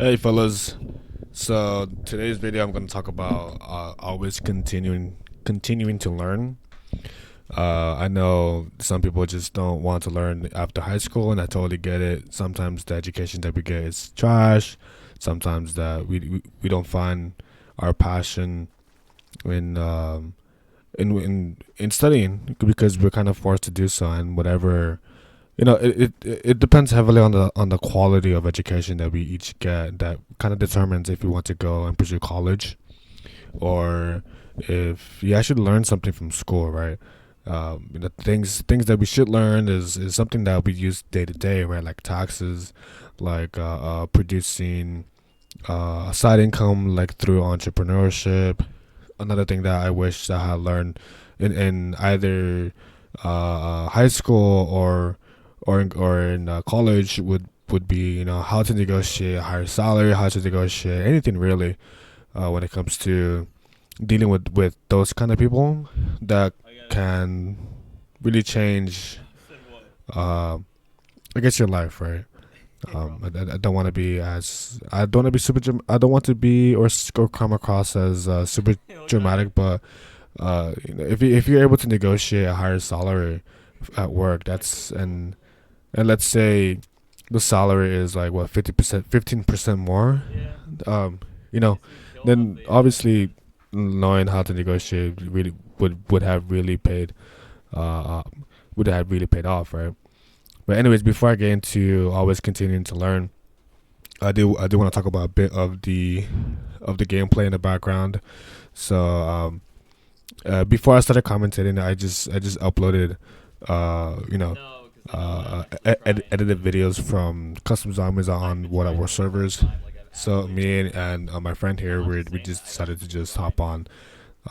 Hey fellas, so today's video I'm going to talk about always continuing to learn. I know some people just don't want to learn after high school, and I totally get it. Sometimes the education that we get is trash. Sometimes that we don't find our passion in in studying because we're kind of forced to do so, and whatever it depends heavily on the quality of education that we each get. That kind of determines if we want to go and pursue college or if you actually learn something from school, right? Things that we should learn is something that we use day to day, right? Like taxes, like producing a side income, like through entrepreneurship. Another thing that I wish I had learned in either high school or in college would be how to negotiate a higher salary, how to negotiate anything really when it comes to dealing with those kind of people that can really change uh, I guess your life, right? I don't want to be as I don't want to be I don't want to be or come across as super dramatic, but if you're able to negotiate a higher salary at work, and let's say the salary is like what 50%, 15% more, um, you know, then obviously knowing how to negotiate really would have really paid uh, uh, would have really paid off, right? But anyways, before I get into always continuing to learn, I do want to talk about a bit of the gameplay in the background. So before I started commentating, I just uploaded edited videos from custom zombies on what our servers. So me and my friend here, we just decided to just hop uh,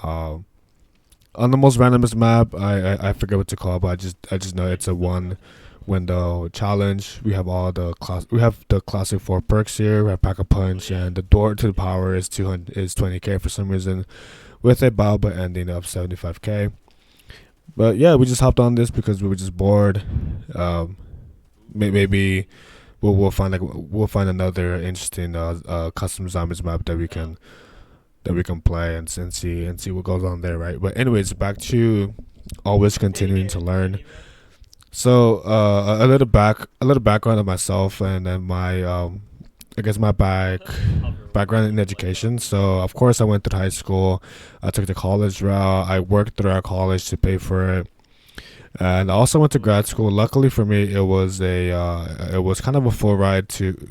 on the most randomest map. I forget what to call it, but I just know it's a one window challenge. We have all the class. We have the classic four perks here. We have pack a punch, and the door to the power is 20K for some reason, with a Balba ending up 75K. But yeah, we just hopped on this because we were just bored. Um, maybe we'll find another interesting custom zombies map that we can play and see what goes on there, right? But anyways, back to always continuing to learn. So a little background of myself and then my I guess my background in education. So of course I went to high school. I took the college route. I worked throughout college to pay for it, and I also went to grad school. Luckily for me, it was kind of a full ride to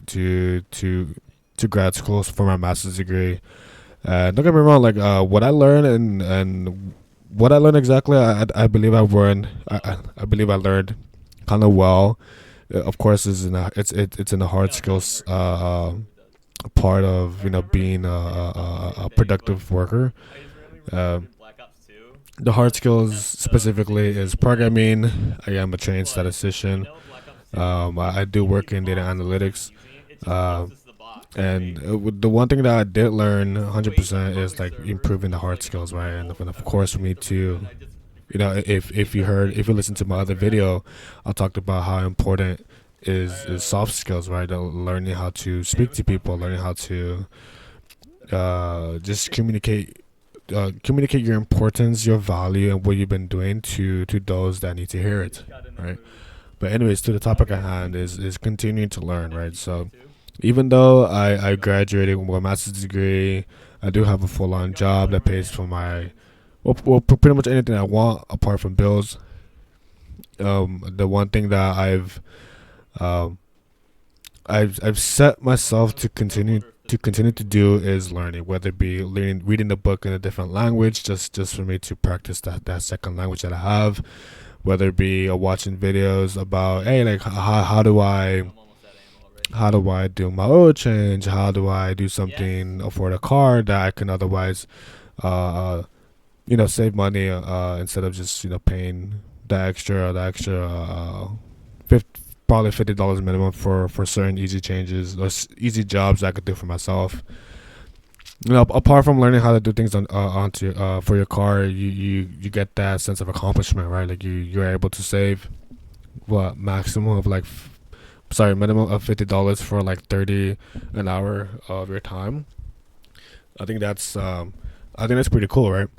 grad school for my master's degree. Don't get me wrong, like what I learned and what I learned exactly, I believe I believe I learned kind of well. Of course, it's in the hard skills part of being a productive worker. Uh, the hard skills specifically is programming. I am a trained statistician. I do work in data analytics. Uh, and the one thing that I did learn 100% is like improving the hard skills, right? And of course, for me to, if you listen to my other video, I talked about how important is soft skills, right? Learning how to speak to people, learning how to just communicate your importance, your value, and what you've been doing to those that need to hear it, right? But anyways, to the topic at hand is continuing to learn, right? So even though I graduated with a master's degree, I do have a full on job that pays for my pretty much anything I want apart from bills. The one thing that um, I've set myself to continue to do is learning, whether it be reading the book in a different language, just for me to practice that second language that I have, whether it be watching videos about, hey, like how do I do my oil change, how do I do something for the car that I can otherwise uh, save money instead of just paying the extra 50, probably $50 minimum for certain easy changes or easy jobs I could do for myself. Apart from learning how to do things onto for your car, you get that sense of accomplishment, right? Like you're able to save what maximum of like sorry, minimum of $50 for like 30 an hour of your time. I think that's pretty cool, right?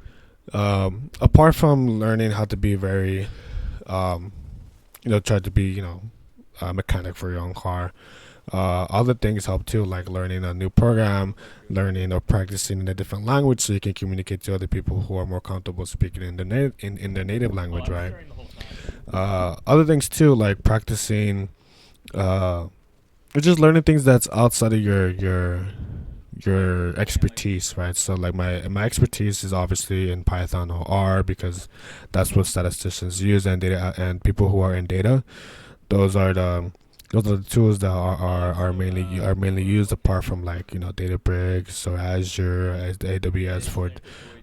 Apart from learning how to be very, um, try to be, a mechanic for your own car. Other things help too, like learning a new program, learning or practicing in a different language, so you can communicate to other people who are more comfortable speaking in in their native language, right? Other things too, like practicing, uh, or just learning things that's outside of your expertise, right? So like my expertise is obviously in Python or R, because that's what statisticians use, and data and people who are in data. Those are the those are the tools that are mainly used, apart from like Databricks or Azure, as the AWS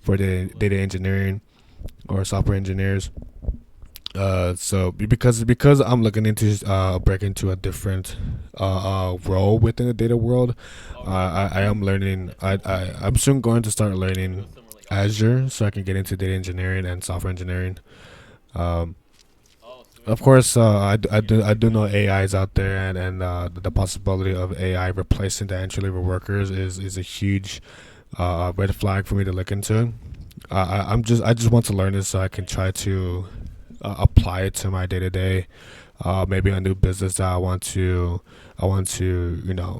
for the data engineering or software engineers. So because I'm looking into break into a different role within the data world, I am learning. I'm soon going to start learning Azure, so I can get into data engineering and software engineering. Um, of course, I do know AI is out there, and the possibility of AI replacing the entry level workers is a huge red flag for me to look into. I just want to learn this so I can try to apply it to my day to day. Maybe a new business that I want to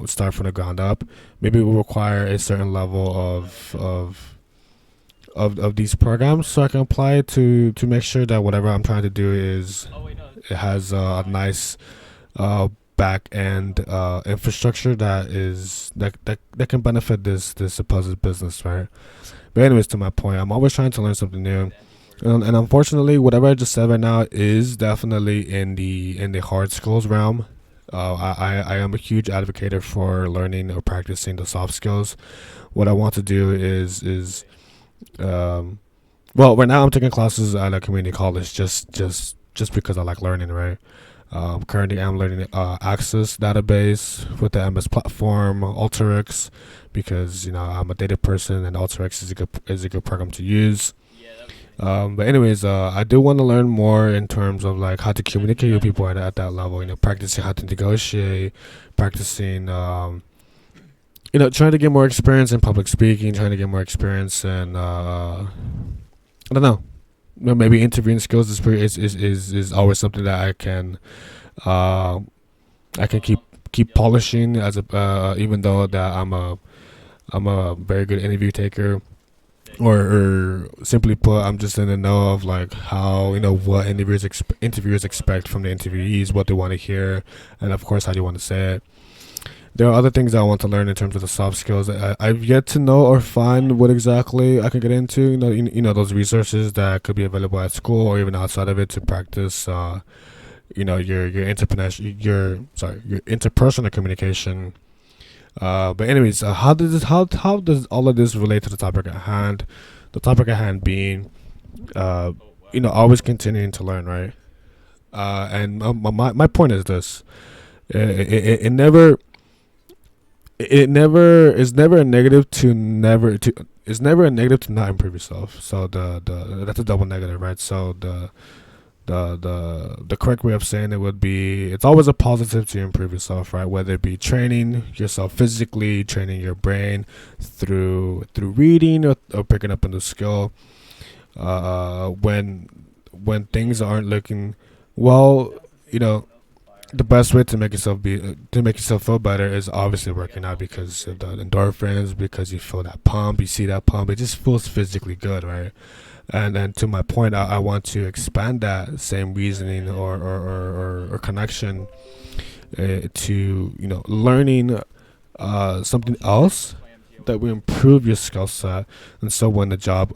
start from the ground up. Maybe it will require a certain level of these programs, so I can apply it to make sure that whatever I'm trying to do is it has a nice uh, back end infrastructure that can benefit this supposed business, right? But anyways, to my point, I'm always trying to learn something new. And unfortunately, whatever I just said right now is definitely in the hard skills realm. I am a huge advocate for learning or practicing the soft skills. What I want to do is um, well, right now I'm taking classes at a community college, just because I like learning, right? Currently, I'm learning Access database with the MS platform, Alteryx, because I'm a data person, and Alteryx is a good program to use. But anyways, I do want to learn more in terms of like how to communicate with people at that level. Practicing how to negotiate, practicing, trying to get more experience in public speaking, trying to get more experience in, I don't know. Maybe interviewing skills is always something that uh, I can keep polishing, as a even though that I'm a very good interview taker, or simply put, I'm just in the know of like how what interviewers expect from the interviewees, what they want to hear, and of course how they want to say it. There are other things I want to learn in terms of the soft skills. I've yet to know or find what exactly I can get into. Those resources that could be available at school or even outside of it to practice. Your interpersonal communication. But anyways, how does all of this relate to the topic at hand? The topic at hand being, uh, always continuing to learn, right? And my point is this: it never is never a negative to never to it's never a negative to not improve yourself. So the that's a double negative, right? So the correct way of saying it would be, it's always a positive to improve yourself, right? Whether it be training yourself physically, training your brain through reading, or picking up a new skill. When things aren't looking well, you know the best way to make yourself feel better is obviously working out, because of the endorphins, because you feel that pump, you see that pump, it just feels physically good, right? And to my point, I want to expand that same reasoning or connection, to learning something else that will improve your skill set. And so when the job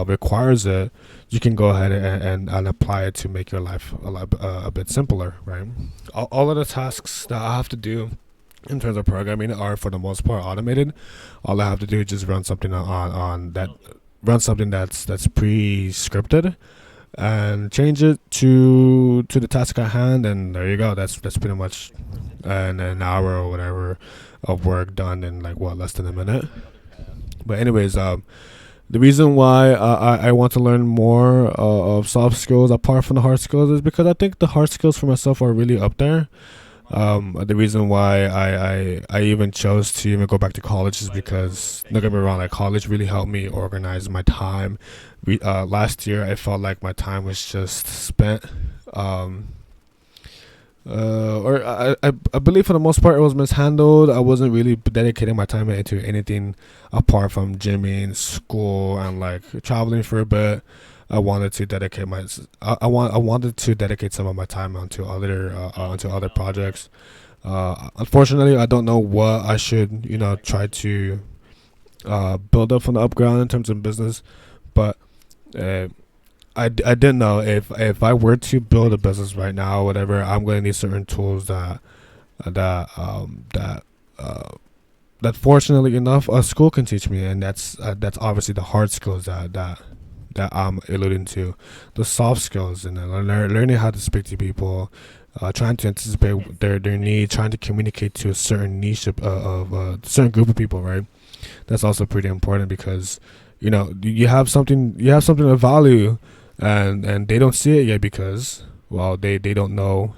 requires it, you can go ahead and apply it to make your life a bit simpler, right? All of the tasks that I have to do in terms of programming are for the most part automated. All I have to do is just run something that's pre-scripted, and change it to the task at hand, and there you go. That's pretty much an hour or whatever of work done in like what, less than a minute. But anyways, the reason why I want to learn more of soft skills apart from the hard skills is because I think the hard skills for myself are really up there. The reason why I even chose to even go back to college is because, don't get me wrong, like college really helped me organize my time. Last year I felt like my time was just spent. Um, or I believe for the most part it was mishandled. I wasn't really dedicating my time into anything apart from gymming, school, and like traveling for a bit. I wanted to dedicate I wanted to dedicate some of my time onto other projects. Unfortunately, I don't know what I should try to build up from the up ground in terms of business, but uh, I didn't know if I were to build a business right now, whatever, I'm going to need certain tools that that that fortunately enough a school can teach me, and that's obviously the hard skills that I'm alluding to, the soft skills, and then learning how to speak to people, trying to anticipate their needs, trying to communicate to a certain niche of a certain group of people, right? That's also pretty important because you have something of value, and they don't see it yet because, well, they don't know,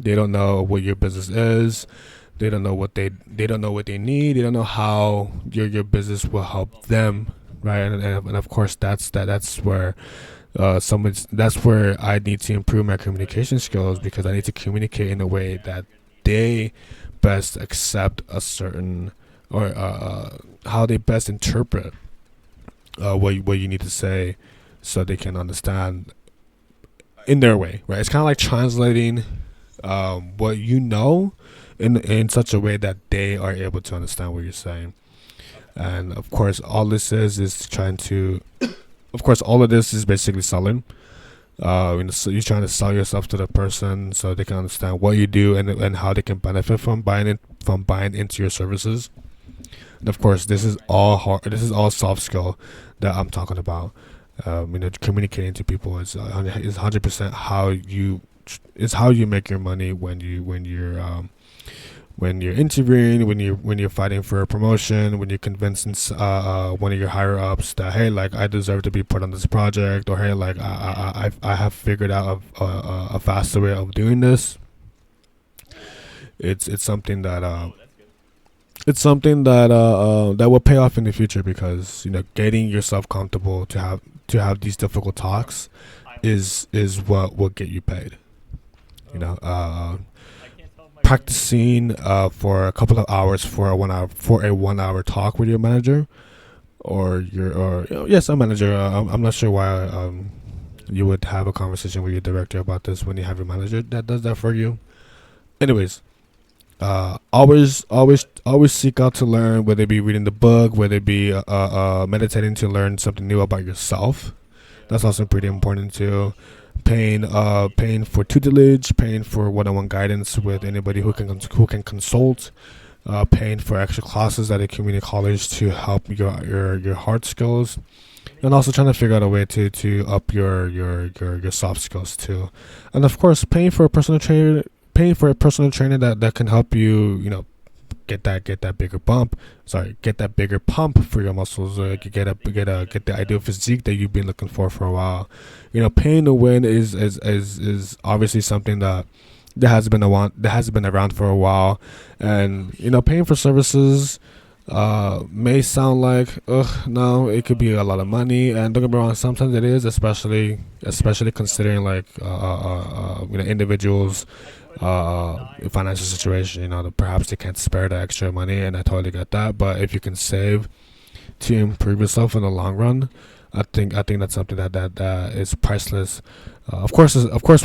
what your business is. They don't know they don't know what they need. They don't know how your business will help them, right? And of course that's where that's where I need to improve my communication skills, because I need to communicate in a way that they best accept a certain, or how they best interpret what you need to say, so they can understand in their way, right? It's kind of like translating what you know in such a way that they are able to understand what you're saying. And of course, all this is trying to. Of course, all of this is basically selling. So you're trying to sell yourself to the person so they can understand what you do, and how they can benefit from buying into your services. And of course, this is all hard. This is all soft skill that I'm talking about. Communicating to people is 100% how you make your money when you're interviewing, when you're fighting for a promotion, when you're convincing one of your higher ups that, hey, like, I deserve to be put on this project, or hey, like, I have figured out a faster way of doing this. It's something that that will pay off in the future, because getting yourself comfortable to have these difficult talks is what will get you paid. You know, practicing for a couple of hours for a 1 hour talk with your manager, or yes, a manager. I'm not sure why you would have a conversation with your director about this when you have your manager that does that for you. Anyways, always seek out to learn, whether it be reading the book, whether it be meditating to learn something new about yourself. That's also pretty important too. Paying for tutelage, paying for one-on-one guidance with anybody who can consult, paying for extra classes at a community college to help your hard skills, and also trying to figure out a way to up your soft skills too, and of course paying for a personal trainer that can help you get that bigger bump. Sorry, get that bigger pump for your muscles. Get the ideal physique that you've been looking for a while. Paying to win is obviously something that has been around for a while, and paying for services may sound like, ugh, no, it could be a lot of money, and don't get me wrong, sometimes it is, especially considering like individuals financial situation, that perhaps they can't spare the extra money, and I totally get that. But if you can save to improve yourself in the long run, I think that's something that is priceless. Of course,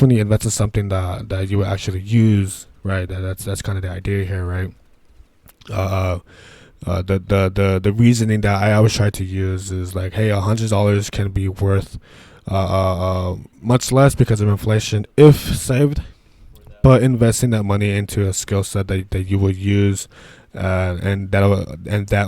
when you invest in something that you will actually use, right? That's kind of the idea here, right? Uh, the reasoning that I always try to use is like, hey, $100 can be worth much less because of inflation if saved, but investing that money into a skill set that you will use, that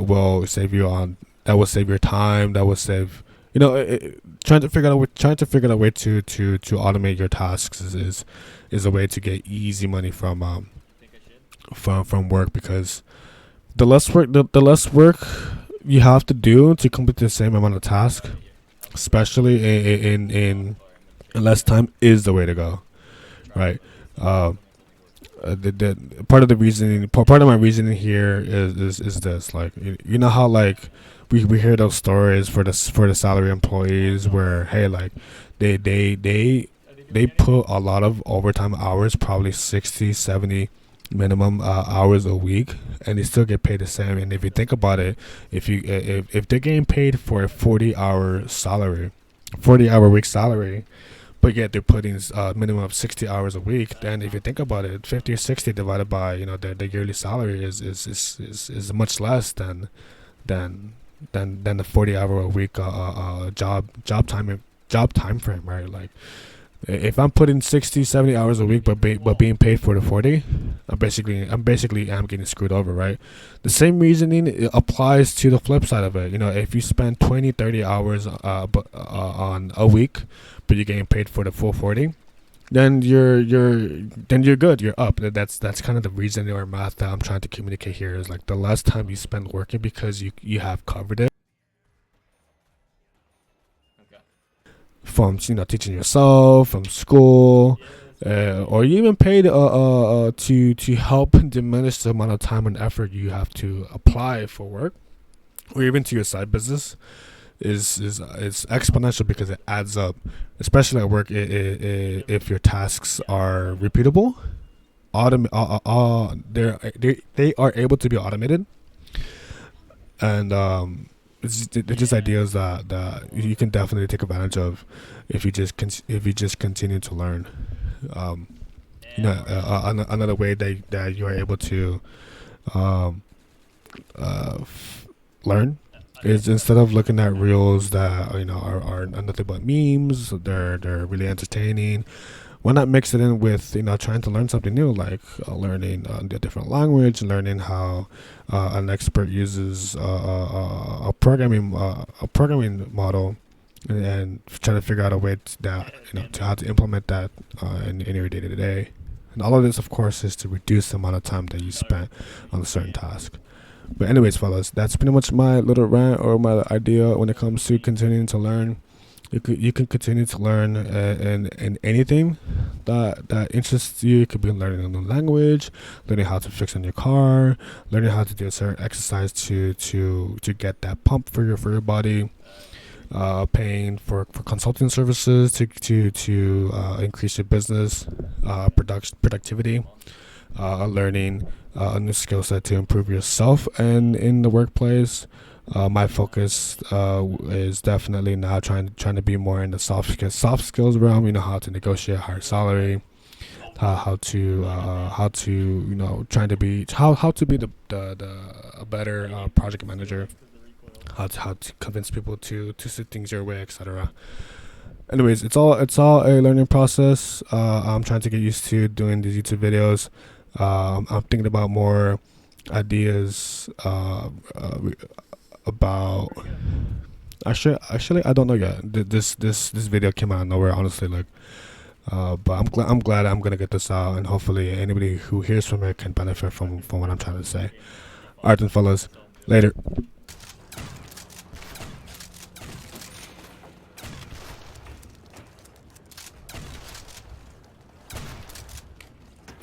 will save your time, that will save, trying to figure out a way to automate your tasks is a way to get easy money from work, because the less work you have to do to complete the same amount of task, especially in less time, is the way to go, right? Uh, the part of the reasoning, part of my reasoning here is this, like, you know how, like, we hear those stories for the salary employees where, hey, like, they put a lot of overtime hours, probably 60, 70 minimum hours a week, and they still get paid the same. And if you think about it, if they're getting paid for a 40-hour salary, 40-hour week salary, but yet they're putting minimum of 60 hours a week, then if you think about it, 50 or 60 divided by, their yearly salary is much less than than the 40-hour a week job time frame, right? Like, if I'm putting 60, 70 hours a week, but being paid for the 40, I'm basically am getting screwed over, right? The same reasoning applies to the flip side of it. If you spend 20, 30 hours on a week, but you're getting paid for the full 40, then you're good. You're up. That's kind of the reasoning or math that I'm trying to communicate here, is like the less time you spend working because you have covered it from teaching yourself, from school, or you even paid to help diminish the amount of time and effort you have to apply for work, or even to your side business, is exponential because it adds up, especially at work. If your tasks are repeatable, they are able to be automated, and they're just ideas that you can definitely take advantage of if you just continue to learn. Um, Another way that you are able to um, learn is, instead of looking at reels that are nothing but memes, they're really entertaining. Why not mix it in with trying to learn something new, like learning a different language, learning how an expert uses a programming model, and trying to figure out a way to how to implement that in your day to day. And all of this, of course, is to reduce the amount of time that you spent on a certain task. But anyways, fellas, that's pretty much my little rant or my idea when it comes to continuing to learn. You can continue to learn in anything that interests you. It could be learning a new language, learning how to fix a new car, learning how to do a certain exercise to get that pump for your body, paying for consulting services to increase your business productivity, learning a new skill set to improve yourself and in the workplace. My focus is definitely now trying to be more in the soft skills realm. How to negotiate a higher salary, how to trying to be how to be the a better project manager, how to convince people to sit things your way, etc. Anyways, it's all a learning process. I'm trying to get used to doing these YouTube videos. I'm thinking about more ideas about. Actually, I don't know yet. This video came out of nowhere, honestly. Like, but I'm glad I'm gonna get this out, and hopefully anybody who hears from it can benefit from what I'm trying to say. Alright then, fellas. Later.